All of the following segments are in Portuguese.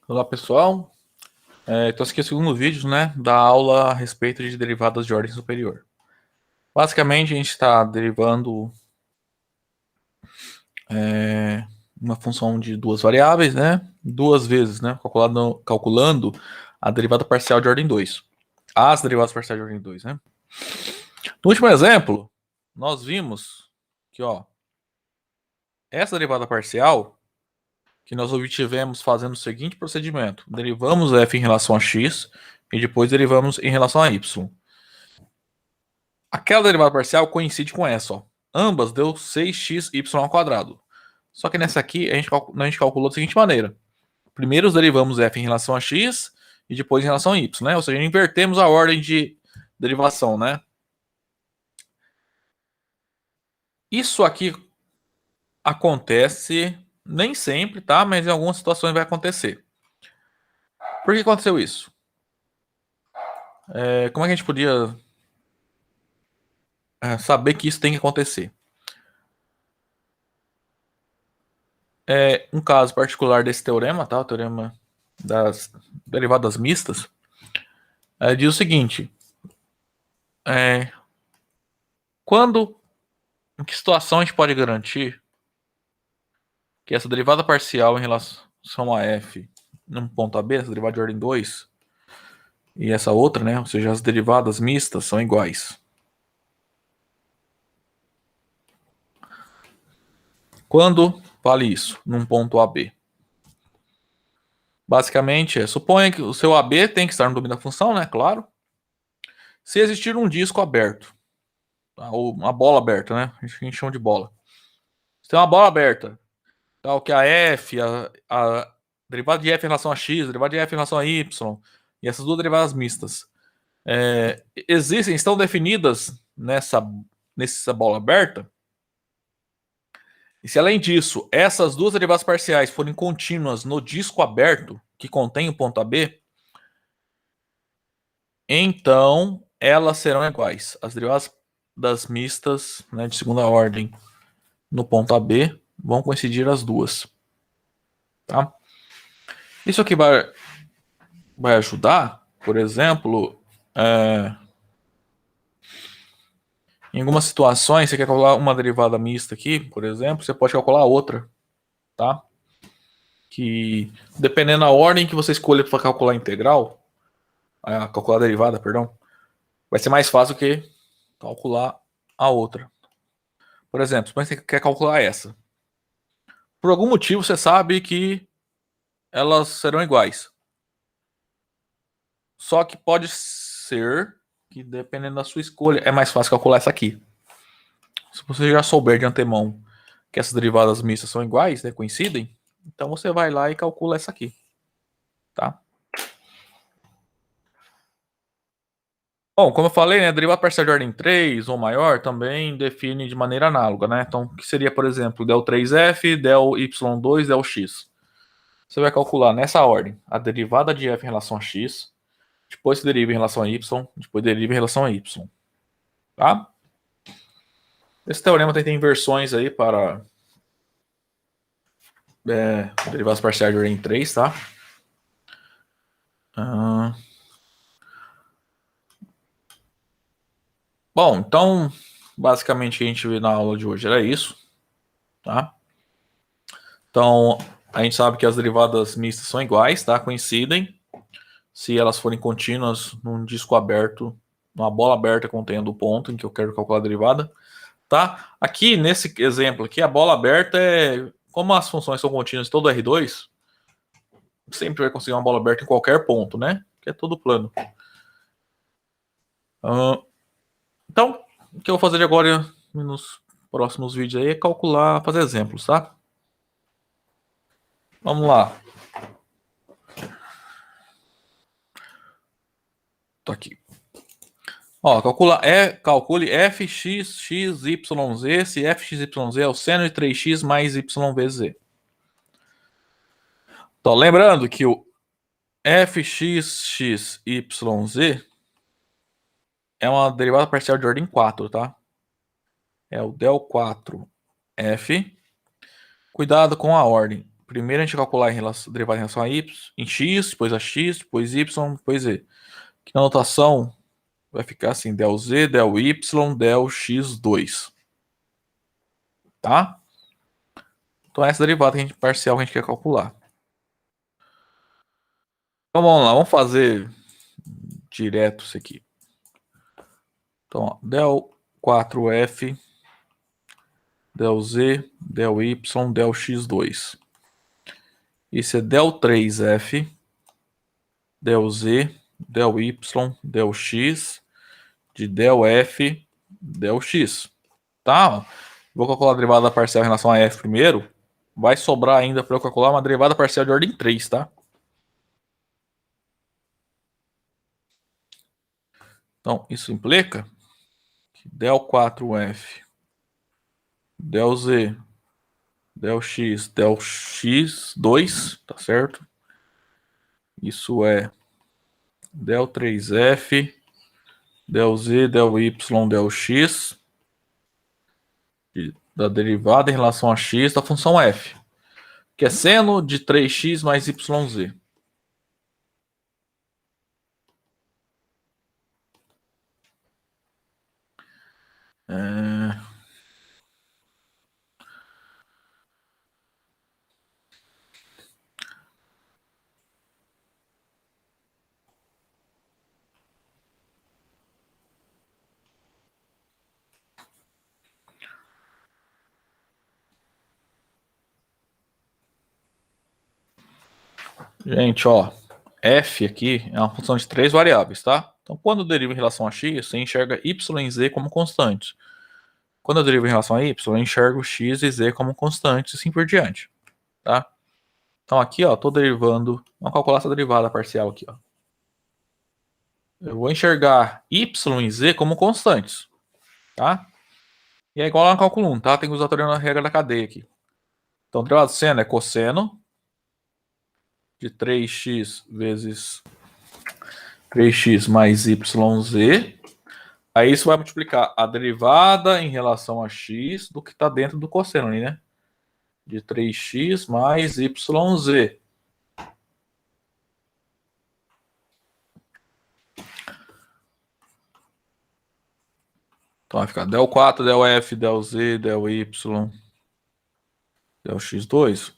Olá pessoal, então esse aqui é o segundo vídeo, né, da aula a respeito de derivadas de ordem superior. Basicamente a gente está derivando uma função de duas variáveis, né, duas vezes, né, calculando a derivada parcial de ordem 2. As derivadas parciais de ordem 2, né. No último exemplo, nós vimos que, ó, essa derivada parcial que nós obtivemos fazendo o seguinte procedimento: derivamos f em relação a x e depois derivamos em relação a y. Aquela derivada parcial coincide com essa, ó. Ambas deu 6xy ao quadrado. Só que nessa aqui a gente calculou da seguinte maneira: primeiro derivamos f em relação a x e depois em relação a y, né? Ou seja, invertemos a ordem de derivação, né? Isso aqui acontece nem sempre, tá? Mas em algumas situações vai acontecer. Por que aconteceu isso? Como é que a gente podia saber que isso tem que acontecer? Um caso particular desse teorema, tá? O teorema das derivadas mistas, diz o seguinte: quando, em que situação a gente pode garantir que essa derivada parcial em relação a f num ponto AB, essa derivada de ordem 2, e essa outra, né, ou seja, as derivadas mistas são iguais? Quando vale isso num ponto AB? Basicamente, suponha que o seu AB tem que estar no domínio da função, né, claro, se existir um disco aberto, tá? Ou uma bola aberta, né, a gente chama de bola. Se tem uma bola aberta, tal que a f, a derivada de f em relação a x, a derivada de f em relação a y, e essas duas derivadas mistas estão definidas nessa bola aberta. E se além disso, essas duas derivadas parciais forem contínuas no disco aberto, que contém o ponto AB, então elas serão iguais. As derivadas das mistas, né, de segunda ordem no ponto AB vão coincidir as duas. Tá? Isso aqui vai ajudar, por exemplo, em algumas situações, você quer calcular uma derivada mista aqui, por exemplo, você pode calcular outra, tá? Que, dependendo da ordem que você escolha para calcular a integral, calcular a derivada, perdão, vai ser mais fácil que calcular a outra. Por exemplo, se você quer calcular essa. Por algum motivo, você sabe que elas serão iguais. Só que pode ser que, dependendo da sua escolha, é mais fácil calcular essa aqui. Se você já souber de antemão que essas derivadas mistas são iguais, né, coincidem, então você vai lá e calcula essa aqui, tá? Bom, como eu falei, né, derivada parcial de ordem 3 ou maior também define de maneira análoga, né? Então, que seria, por exemplo, del 3f, del y2, del x. Você vai calcular nessa ordem a derivada de f em relação a x, depois se deriva em relação a y, depois deriva em relação a y, tá? Esse teorema tem inversões aí para derivadas parciais de ordem 3, tá? Bom, então, basicamente o que a gente viu na aula de hoje era isso, tá? Então, a gente sabe que as derivadas mistas são iguais, tá? Coincidem se elas forem contínuas num disco aberto, numa bola aberta contendo o ponto em que eu quero calcular a derivada, tá? Aqui, nesse exemplo aqui, a bola aberta como as funções são contínuas em todo R2, sempre vai conseguir uma bola aberta em qualquer ponto, né? Que é todo plano. Então, o que eu vou fazer agora nos próximos vídeos aí é calcular, fazer exemplos, tá? Vamos lá. Tô aqui. Ó, calcule fx, x, y, z, se fx, y, z é o seno de 3x mais y vezes z. Então, lembrando que o fx, x, y, z é uma derivada parcial de ordem 4, tá? É o del 4f. Cuidado com a ordem. primeiro a gente calcular derivada em relação a y, em x, depois a x, depois y, depois z. Aqui na notação vai ficar assim, del z, del y, del x2. Tá? Então essa derivada parcial que a gente quer calcular. Então vamos lá, vamos fazer direto isso aqui. Então, ó, del 4f, del z, del y, del x2. Isso é del 3f, del z, del y, del x, de del f, del x. Tá? Vou calcular a derivada parcial em relação a f primeiro. Vai sobrar ainda para eu calcular uma derivada parcial de ordem 3, tá? Então, isso implica que del 4f, del z, del x2, tá certo? Isso é del 3f, del z, del y, del x, da derivada em relação a x da função f, que é seno de 3x mais yz. Gente, ó, f aqui é uma função de 3 variáveis, tá? Então, quando eu derivo em relação a x, você enxerga y e z como constantes. Quando eu derivo em relação a y, eu enxergo x e z como constantes e assim por diante, tá? Então, aqui, ó, tô derivando, vamos calcular essa derivada parcial aqui, ó. Eu vou enxergar y e z como constantes, tá? E é igual lá no cálculo 1, tá? Tem que usar a regra da cadeia aqui. Então, derivada de seno é cosseno de 3x vezes 3x mais yz. Aí isso vai multiplicar a derivada em relação a x do que está dentro do cosseno ali, né? De 3x mais yz. Então vai ficar del 4, del f, del z, del y, del x2.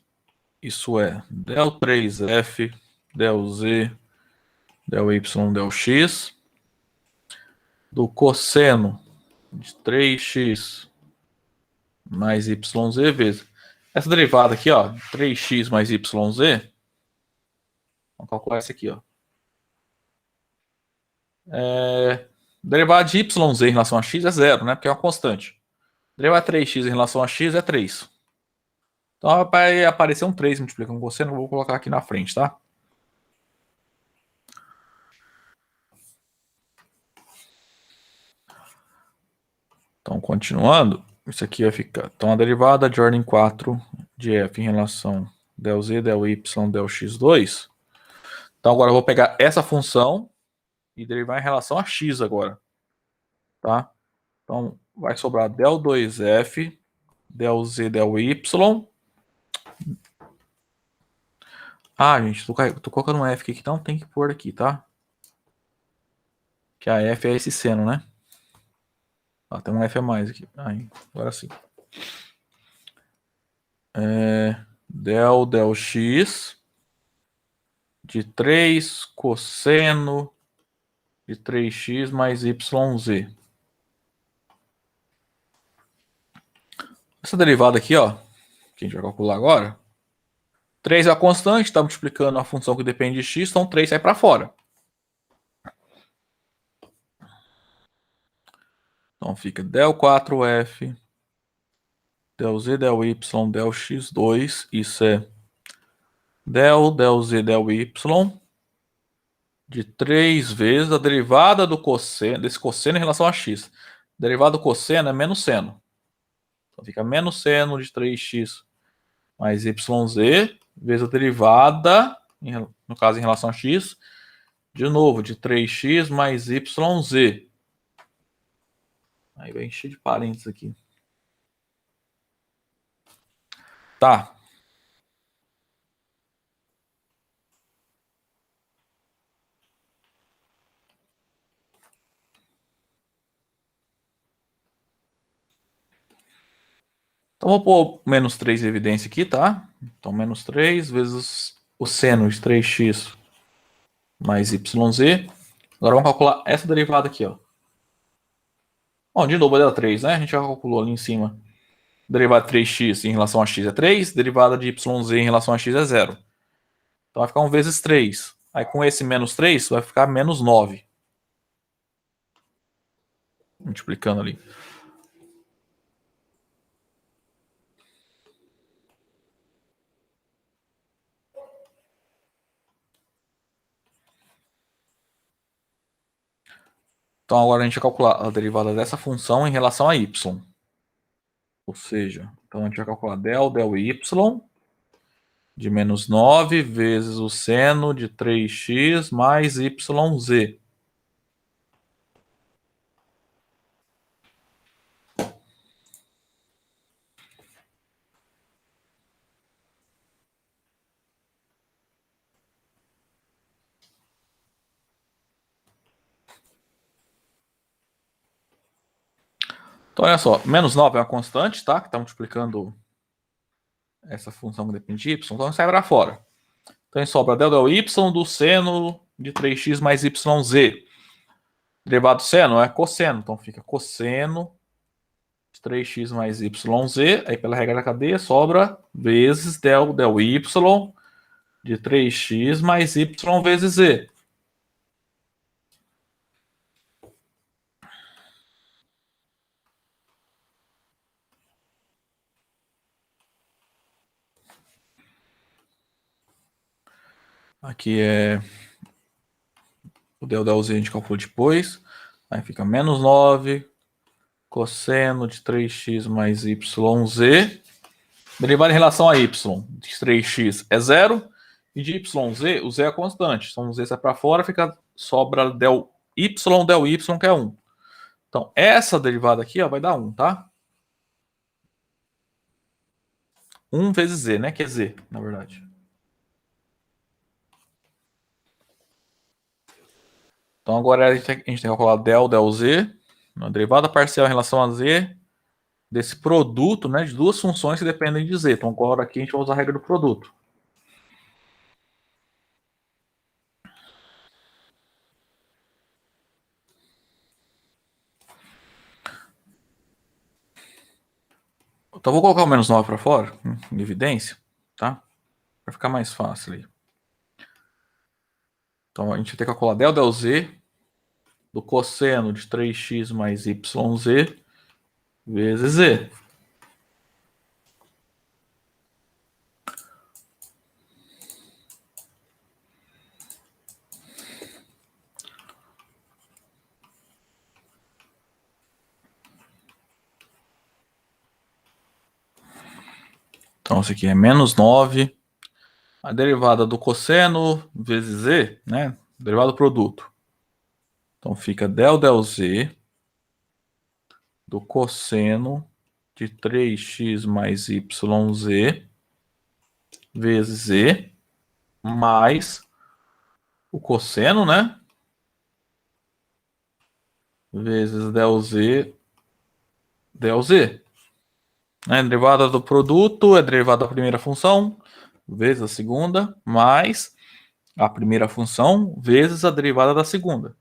Isso é del 3f, del z, del y, del x. Do cosseno de 3x mais yz vezes. Essa derivada aqui, ó, 3x mais yz. Vamos calcular essa aqui, ó. Derivada de yz em relação a x é zero, né? Porque é uma constante. Derivada de 3x em relação a x é 3. Então vai aparecer um 3 multiplicando com você, não vou colocar aqui na frente, tá? Então, continuando, isso aqui vai ficar. Então, a derivada de ordem 4 de f em relação del z, del y, del x2. Então, agora eu vou pegar essa função e derivar em relação a x agora, tá? Então, vai sobrar del 2f, del z, del y. Ah, gente, tô colocando um f aqui que não tem que pôr aqui, tá? Que a f é esse seno, né? Ah, tem um f a mais aqui. Aí, agora sim. Del x de 3 cosseno de 3x mais yz. Essa derivada aqui, ó, que a gente vai calcular agora. 3 é a constante, está multiplicando a função que depende de x, então 3 sai para fora. Então fica del 4f, del z, del y, del x2. Isso é del z, del y, de 3 vezes a derivada do cosseno, desse cosseno em relação a x. Derivada do cosseno é menos seno. Então fica menos seno de 3x mais yz, vezes a derivada, no caso em relação a x, de novo, de 3x mais yz. Aí vai encher de parênteses aqui. Tá. Então, vou pôr menos 3 em evidência aqui, tá? Então, menos 3 vezes o seno de 3x mais yz. Agora, vamos calcular essa derivada aqui, ó. Bom, de novo, vai dar 3, né? A gente já calculou ali em cima. Derivada de 3x em relação a x é 3, derivada de yz em relação a x é 0. Então, vai ficar 1 vezes 3. Aí, com esse menos 3, vai ficar menos 9. Multiplicando ali. Então, agora a gente vai calcular a derivada dessa função em relação a y. Ou seja, então a gente vai calcular del y de menos 9 vezes o seno de 3x mais yz. Então, olha só, menos 9 é uma constante, tá? Que está multiplicando essa função que depende de y, então sai para fora. Então, sobra del y do seno de 3x mais yz. Derivado do seno é cosseno, então fica cosseno de 3x mais yz. Aí, pela regra da cadeia, sobra vezes del y de 3x mais y vezes z. Aqui é o delzinho a gente calcula depois. Aí fica menos 9 cosseno de 3x mais yz. Derivada em relação a y de 3x é 0. E de yz, o z é constante. Então o z sai para fora, sobra del y que é 1. Então essa derivada aqui ó, vai dar 1, tá? 1 vezes z, né? Que é z, na verdade. Então agora a gente tem que calcular del z, uma derivada parcial em relação a z, desse produto, né, de duas funções que dependem de z. Então agora aqui a gente vai usar a regra do produto. Então vou colocar o menos 9 para fora, em evidência, tá? Para ficar mais fácil aí. Então a gente vai ter que calcular del z do cosseno de 3x mais yz vezes z. Então isso aqui é menos 9. A derivada do cosseno vezes z, né? Derivada do produto. Então fica del z do cosseno de 3x mais yz vezes z mais o cosseno, né? Vezes del z. A derivada do produto é a derivada da primeira função vezes a segunda, mais a primeira função vezes a derivada da segunda.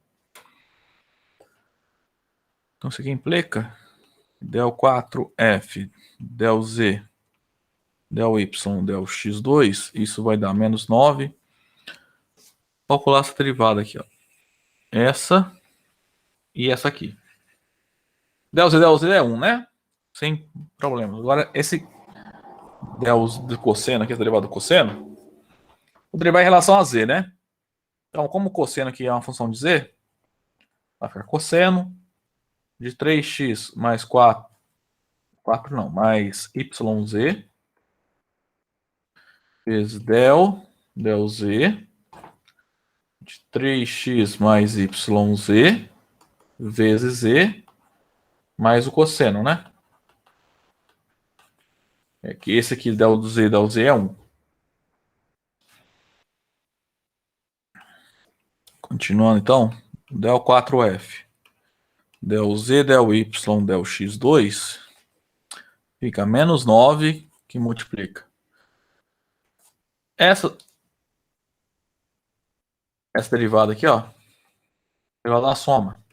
Então isso aqui implica del 4f, del z, del y, del x2, isso vai dar menos 9. Calcular essa derivada aqui, ó. Essa e essa aqui. Del z é 1, né? Sem problema. Agora, esse del do cosseno aqui, a derivada do cosseno, vou derivar em relação a z, né? Então, como o cosseno aqui é uma função de z, vai ficar cosseno de 3x mais 4 não, mais yz vezes del z de 3x mais yz vezes z mais o cosseno, né? É que esse aqui del z é 1. Continuando então, del 4f, del z, del y, del x2 Fica menos 9 que multiplica. Essa derivada aqui, ó. Derivada da soma.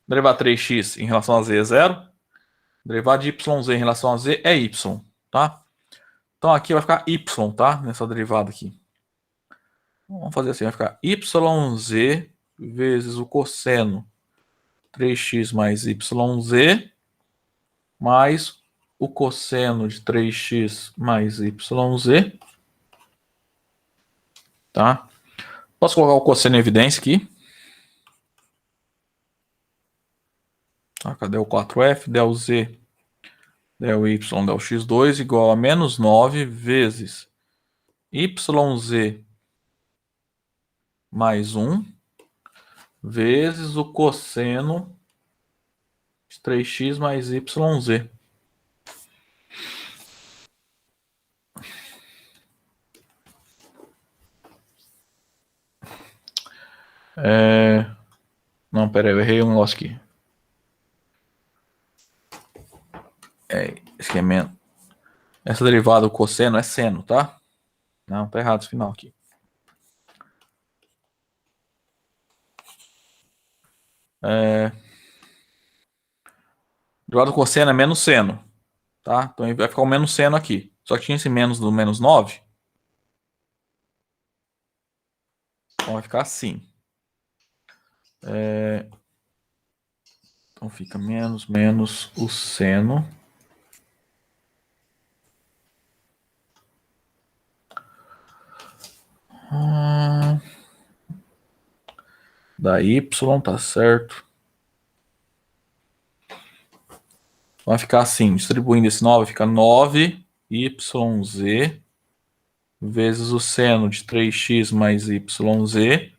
Derivar 3x em relação a z é 0. Derivada de yz em relação a z é y, tá? Então aqui vai ficar y, tá? Nessa derivada aqui. Vamos fazer assim, vai ficar yz vezes o cosseno 3x mais yz mais o cosseno de 3x mais yz, tá? Posso colocar o cosseno em evidência aqui. Tá, cadê o 4f? Del z, del y, del x2 igual a menos 9 vezes yz mais 1 vezes o cosseno de 3x mais yz. Não, pera aí, eu errei um negócio aqui. Esse aqui é menos. Essa derivada do cosseno é seno, tá? Não, tá errado esse final aqui. Derivada do cosseno é menos seno, tá? Então vai ficar o menos seno aqui. Só que tinha esse menos do menos 9. Então vai ficar assim. Então fica menos o seno da y, tá certo? Vai ficar assim, distribuindo esse 9, fica 9 yz vezes o seno de 3x mais yz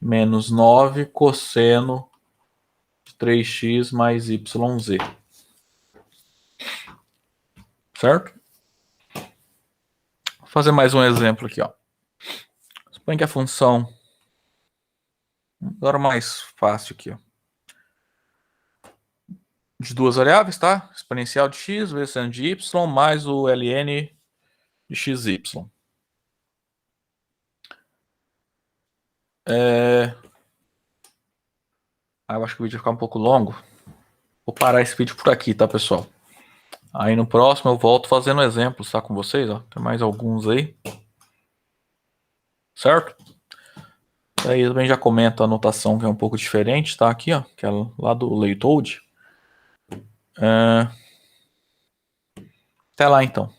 menos 9 cosseno de 3x mais yz. Certo? Vou fazer mais um exemplo aqui, ó. Suponha que a função... Agora mais fácil aqui, ó. De duas variáveis, tá? Exponencial de x vezes seno de y mais o ln de xy. Eu acho que o vídeo vai ficar um pouco longo. Vou parar esse vídeo por aqui, tá, pessoal? Aí no próximo eu volto fazendo exemplos, tá, com vocês, ó. Tem mais alguns aí. Certo? Aí também já comento a anotação que é um pouco diferente, tá? Aqui, ó, que é lá do Leitold. Até lá, então.